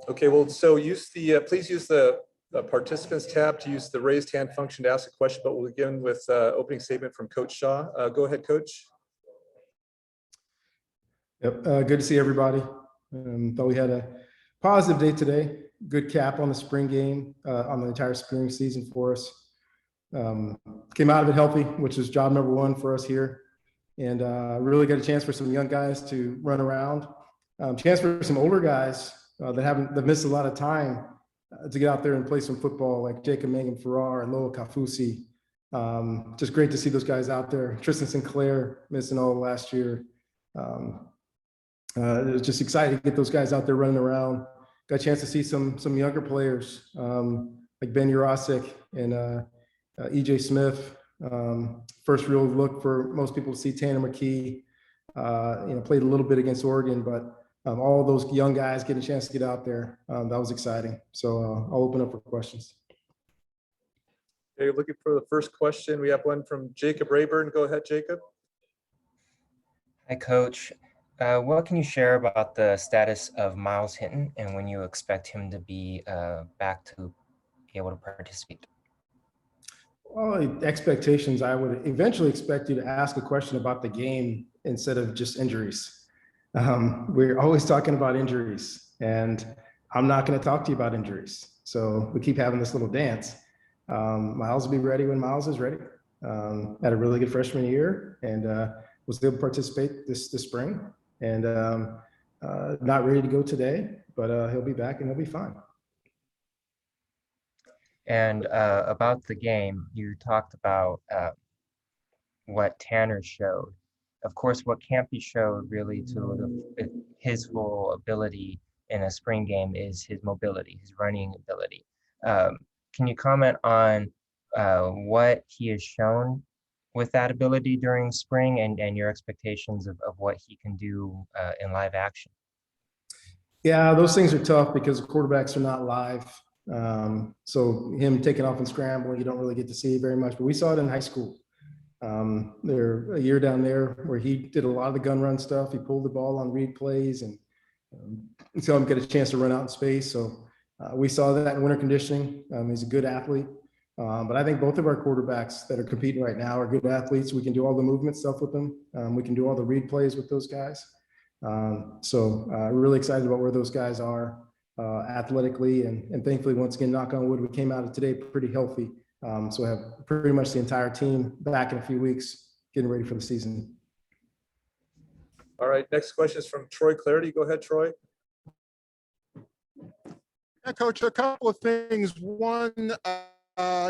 Okay, well, so please use the participants tab to use the raised hand function to ask a question, but we'll begin with opening statement from Coach Shaw. Go ahead, Coach. Yep, good to see everybody. Thought we had a positive day today. Good cap on the spring game, on the entire spring season for us. Came out of it healthy, which is job number one for us here. And really got a chance for some young guys to run around. Chance for some older guys that missed a lot of time to get out there and play some football, like Jacob Mangum Farrar and Loa Kafusi. Just great to see those guys out there. Tristan Sinclair missing all last year. It was just exciting to get those guys out there running around. Got a chance to see some younger players like Ben Urasic and EJ Smith. First real look for most people to see Tanner McKee. Played a little bit against Oregon, but all those young guys getting a chance to get out there. That was exciting. So I'll open up for questions. Okay, looking for the first question. We have one from Jacob Rayburn. Go ahead, Jacob. Hi, Coach. What can you share about the status of Myles Hinton and when you expect him to be back to be able to participate? Well, expectations, I would eventually expect you to ask a question about the game instead of just injuries. We're always talking about injuries, and I'm not going to talk to you about injuries. So we keep having this little dance. Myles will be ready when Myles is ready. Had a really good freshman year and was able to participate this spring. And not ready to go today, but he'll be back and he'll be fine. And about the game, you talked about what Tanner showed. Of course, what can't be showed really to his full ability in a spring game is his mobility, his running ability. Can you comment on what he has shown with that ability during spring and your expectations of what he can do in live action? Yeah, those things are tough because quarterbacks are not live. So him taking off and scrambling, you don't really get to see very much, but we saw it in high school. There a year down there where he did a lot of the gun run stuff. He pulled the ball on read plays and saw him get a chance to run out in space. So we saw that in winter conditioning. He's a good athlete. But I think both of our quarterbacks that are competing right now are good athletes. We can do all the movement stuff with them. We can do all the read plays with those guys. So really excited about where those guys are athletically. And thankfully, once again, knock on wood, we came out of today pretty healthy. So I have pretty much the entire team back in a few weeks, getting ready for the season. All right, next question is from Troy Clarity. Go ahead, Troy. Yeah, Coach, a couple of things. One,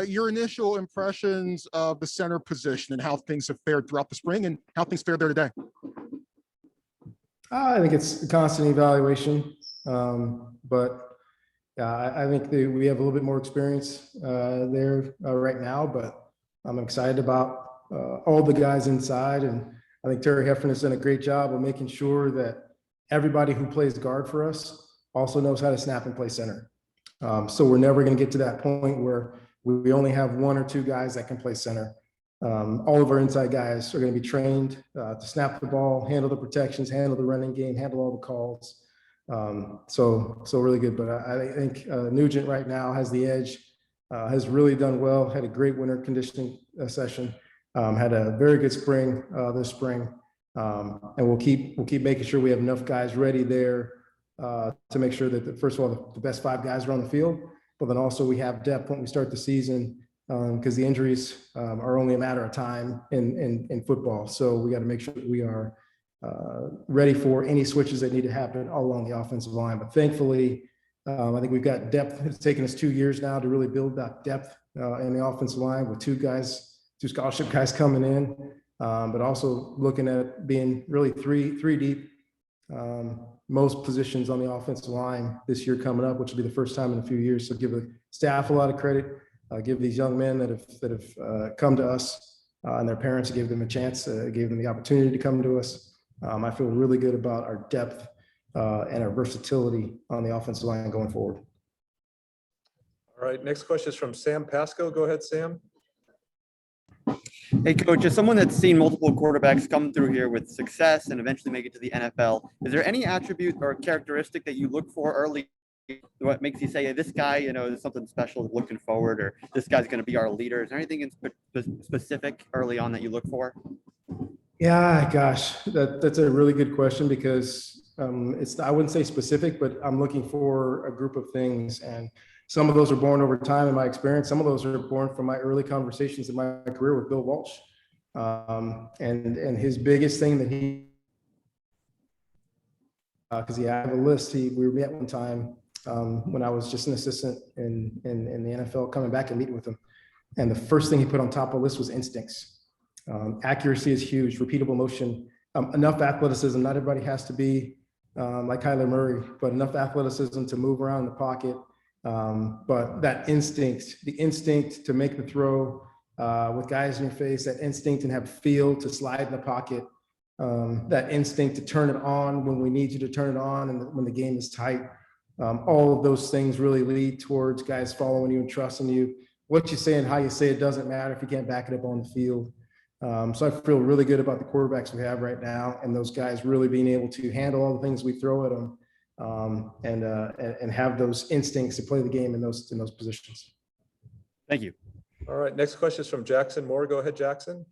your initial impressions of the center position and how things have fared throughout the spring and how things fared there today. I think it's a constant evaluation, but I think we have a little bit more experience there right now, but I'm excited about all the guys inside. And I think Terry Heffernan has done a great job of making sure that everybody who plays guard for us also knows how to snap and play center. So we're never going to get to that point where we only have one or two guys that can play center. All of our inside guys are going to be trained to snap the ball, handle the protections, handle the running game, handle all the calls. So really good. But I think Nugent right now has the edge, has really done well, had a great winter conditioning session, had a very good spring this spring. And we'll keep making sure we have enough guys ready there to make sure that, first of all, the best five guys are on the field, but then also we have depth when we start the season because the injuries are only a matter of time in football. So we got to make sure that we are ready for any switches that need to happen all along the offensive line. But thankfully, I think we've got depth. It's taken us 2 years now to really build that depth in the offensive line with two scholarship guys coming in, but also looking at being really three deep. Most positions on the offensive line this year coming up, which will be the first time in a few years. So give the staff a lot of credit. Give these young men that have come to us and their parents, gave them a chance, gave them the opportunity to come to us. I feel really good about our depth and our versatility on the offensive line going forward. All right, next question is from Sam Pasco. Go ahead, Sam. Hey, Coach, as someone that's seen multiple quarterbacks come through here with success and eventually make it to the NFL, is there any attribute or characteristic that you look for early what makes you say, this guy, is something special looking forward, or this guy's going to be our leader? Is there anything in specific early on that you look for? Yeah, gosh, that's a really good question because I wouldn't say specific, but I'm looking for a group of things. And some of those are born over time in my experience. Some of those are born from my early conversations in my career with Bill Walsh. And his biggest thing that because he had a list, we met one time when I was just an assistant in the NFL, coming back and meeting with him. And the first thing he put on top of the list was instincts. Accuracy is huge, repeatable motion, enough athleticism. Not everybody has to be like Kyler Murray, but enough athleticism to move around in the pocket. But that instinct, the instinct to make the throw with guys in your face, that instinct and have feel to slide in the pocket, that instinct to turn it on when we need you to turn it on and when the game is tight. All of those things really lead towards guys following you and trusting you. What you say and how you say it doesn't matter if you can't back it up on the field. So I feel really good about the quarterbacks we have right now, and those guys really being able to handle all the things we throw at them, and have those instincts to play the game in those positions. Thank you. All right, next question is from Jackson Moore. Go ahead, Jackson.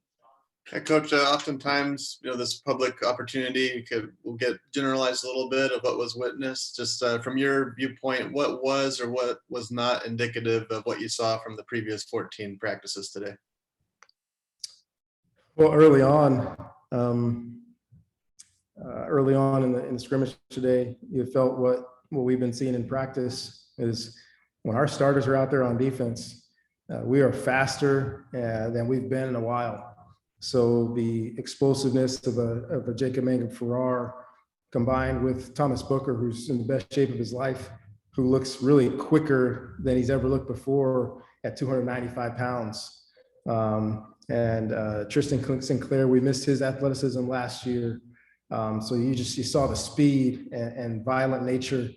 Hey, Coach, oftentimes, this public opportunity will get generalized a little bit of what was witnessed. Just from your viewpoint, what was or what was not indicative of what you saw from the previous 14 practices today? Well, early on in the scrimmage today, you felt what we've been seeing in practice is when our starters are out there on defense, we are faster than we've been in a while. So the explosiveness of a Jacob Mangum-Farrar combined with Thomas Booker, who's in the best shape of his life, who looks really quicker than he's ever looked before at 295 pounds. And Tristan Sinclair, we missed his athleticism last year. So you saw the speed and violent nature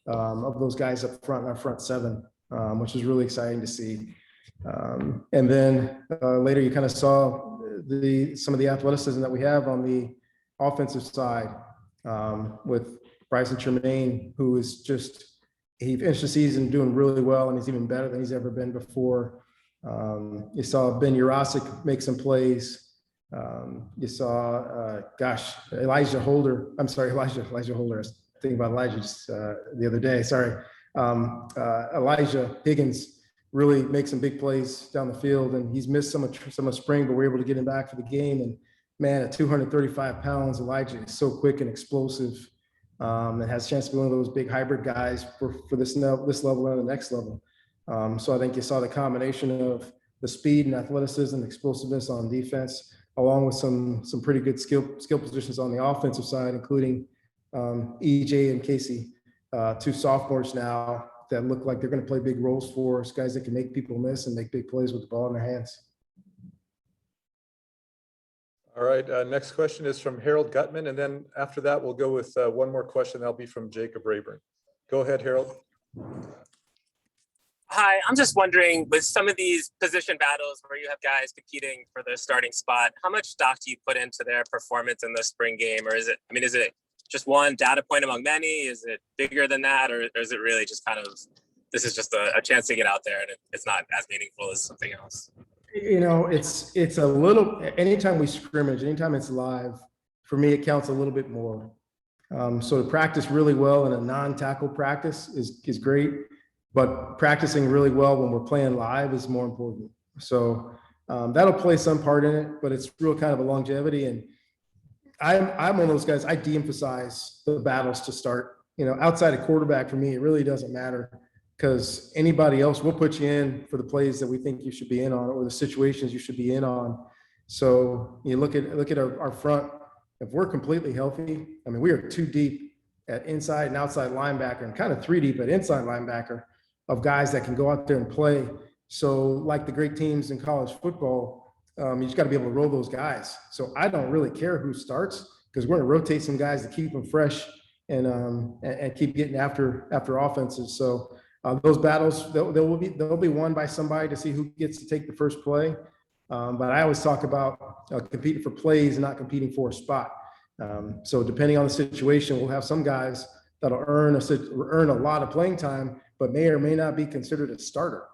of those guys up front in our front seven, which is really exciting to see. And then later you kind of saw some of the athleticism that we have on the offensive side with Bryson Tremaine, who is he finished the season doing really well, and he's even better than he's ever been before. You saw Ben Urasic make some plays. You saw, Elijah Holder. I'm sorry, Elijah Holder. I was thinking about Elijah just the other day. Sorry. Elijah Higgins really make some big plays down the field, and he's missed some of spring, but we're able to get him back for the game. And man, at 235 pounds, Elijah is so quick and explosive, and has a chance to be one of those big hybrid guys for this level and the next level. So I think you saw the combination of the speed and athleticism and explosiveness on defense, along with some pretty good skill positions on the offensive side, including EJ and Casey, two sophomores now that look like they're going to play big roles for us, guys that can make people miss and make big plays with the ball in their hands. All right, next question is from Harold Gutman, and then after that, we'll go with one more question. That'll be from Jacob Rayburn. Go ahead, Harold. Hi, I'm just wondering, with some of these position battles where you have guys competing for the starting spot, how much stock do you put into their performance in the spring game? Or is it just one data point among many? Is it bigger than that? Or is it really just kind of, this is just a chance to get out there and it's not as meaningful as something else? It's a little, anytime we scrimmage, anytime it's live, for me, it counts a little bit more. So to practice really well in a non-tackle practice is great, but practicing really well when we're playing live is more important. So that'll play some part in it, but it's real kind of a longevity. And I'm one of those guys, I de-emphasize the battles to start. Outside of quarterback, for me, it really doesn't matter, because anybody else will put you in for the plays that we think you should be in on, or the situations you should be in on. So you look at our front. If we're completely healthy, we are 2 deep at inside and outside linebacker, and kind of 3 deep at inside linebacker of guys that can go out there and play. So like the great teams in college football, you just got to be able to roll those guys. So I don't really care who starts, because we're going to rotate some guys to keep them fresh and keep getting after offenses. So those battles, they'll be won by somebody to see who gets to take the first play. But I always talk about competing for plays and not competing for a spot. So depending on the situation, we'll have some guys that'll earn a lot of playing time, but may or may not be considered a starter.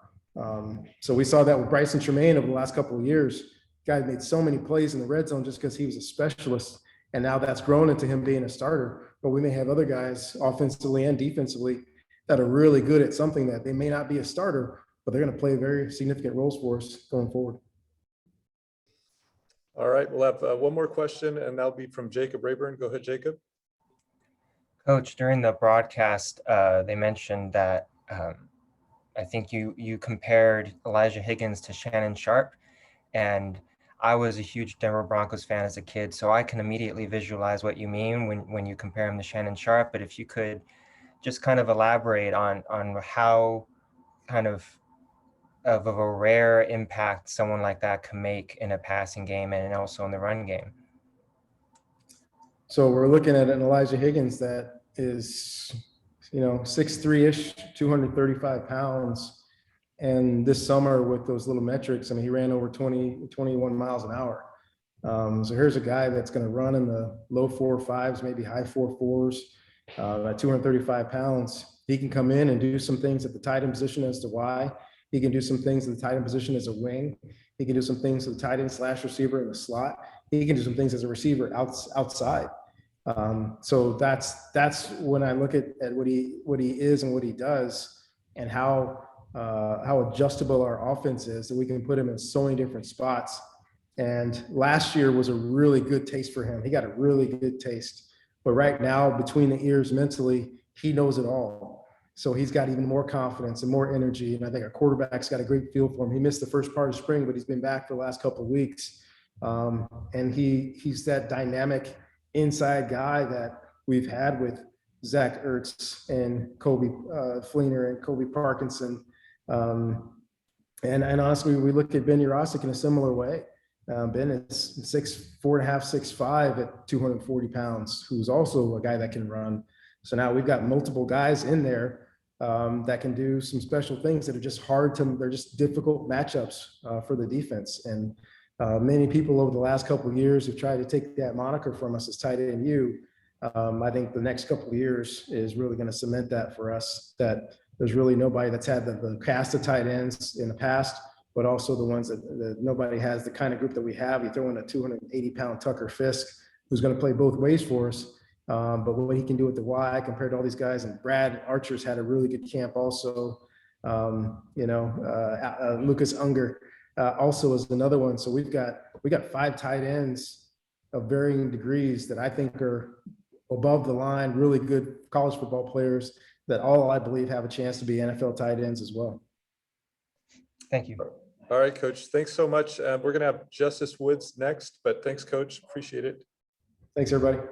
So we saw that with Bryson Tremaine over the last couple of years. Guy made so many plays in the red zone just because he was a specialist, and now that's grown into him being a starter. But we may have other guys, offensively and defensively, that are really good at something that they may not be a starter, but they're going to play very significant roles for us going forward. All right, we'll have one more question, and that'll be from Jacob Rayburn. Go ahead, Jacob. Coach, during the broadcast, they mentioned that I think you compared Elijah Higgins to Shannon Sharp, and I was a huge Denver Broncos fan as a kid, so I can immediately visualize what you mean when you compare him to Shannon Sharp. But if you could just kind of elaborate on how kind of a rare impact someone like that can make in a passing game and also in the run game. So we're looking at an Elijah Higgins that is, 6'3"-ish, 235 pounds. And this summer with those little metrics, I mean, he ran over 21 miles an hour. So here's a guy that's going to run in the low 4.5s, maybe high 4.4s, at 235 pounds. He can come in and do some things at the tight end position as to why. He can do some things in the tight end position as a wing. He can do some things as a tight end / receiver in the slot. He can do some things as a receiver outside. So that's when I look at what he is and what he does, and how adjustable our offense is, that we can put him in so many different spots. And last year was a really good taste for him. He got a really good taste. But right now, between the ears mentally, he knows it all. So he's got even more confidence and more energy. And I think our quarterback's got a great feel for him. He missed the first part of spring, but he's been back for the last couple of weeks. And he's that dynamic inside guy that we've had with Zach Ertz and Kobe Fleener and Kobe Parkinson. And honestly, we look at Ben Urosic in a similar way. Ben is 4.5, 6'5" at 240 pounds, who's also a guy that can run. So now we've got multiple guys in there that can do some special things that are just they're just difficult matchups for the defense. And many people over the last couple of years have tried to take that moniker from us as tight end U. I think the next couple of years is really going to cement that for us, that there's really nobody that's had the cast of tight ends in the past, but also the ones that nobody has the kind of group that we have. You throw in a 280-pound Tucker Fisk, who's going to play both ways for us. But what he can do at the Y compared to all these guys, and Brad Archer's had a really good camp also. Lucas Unger also is another one. So we got 5 tight ends of varying degrees that I think are above the line, really good college football players that all, I believe, have a chance to be NFL tight ends as well. Thank you. All right, Coach. Thanks so much. We're going to have Justice Woods next, but thanks, Coach. Appreciate it. Thanks, everybody.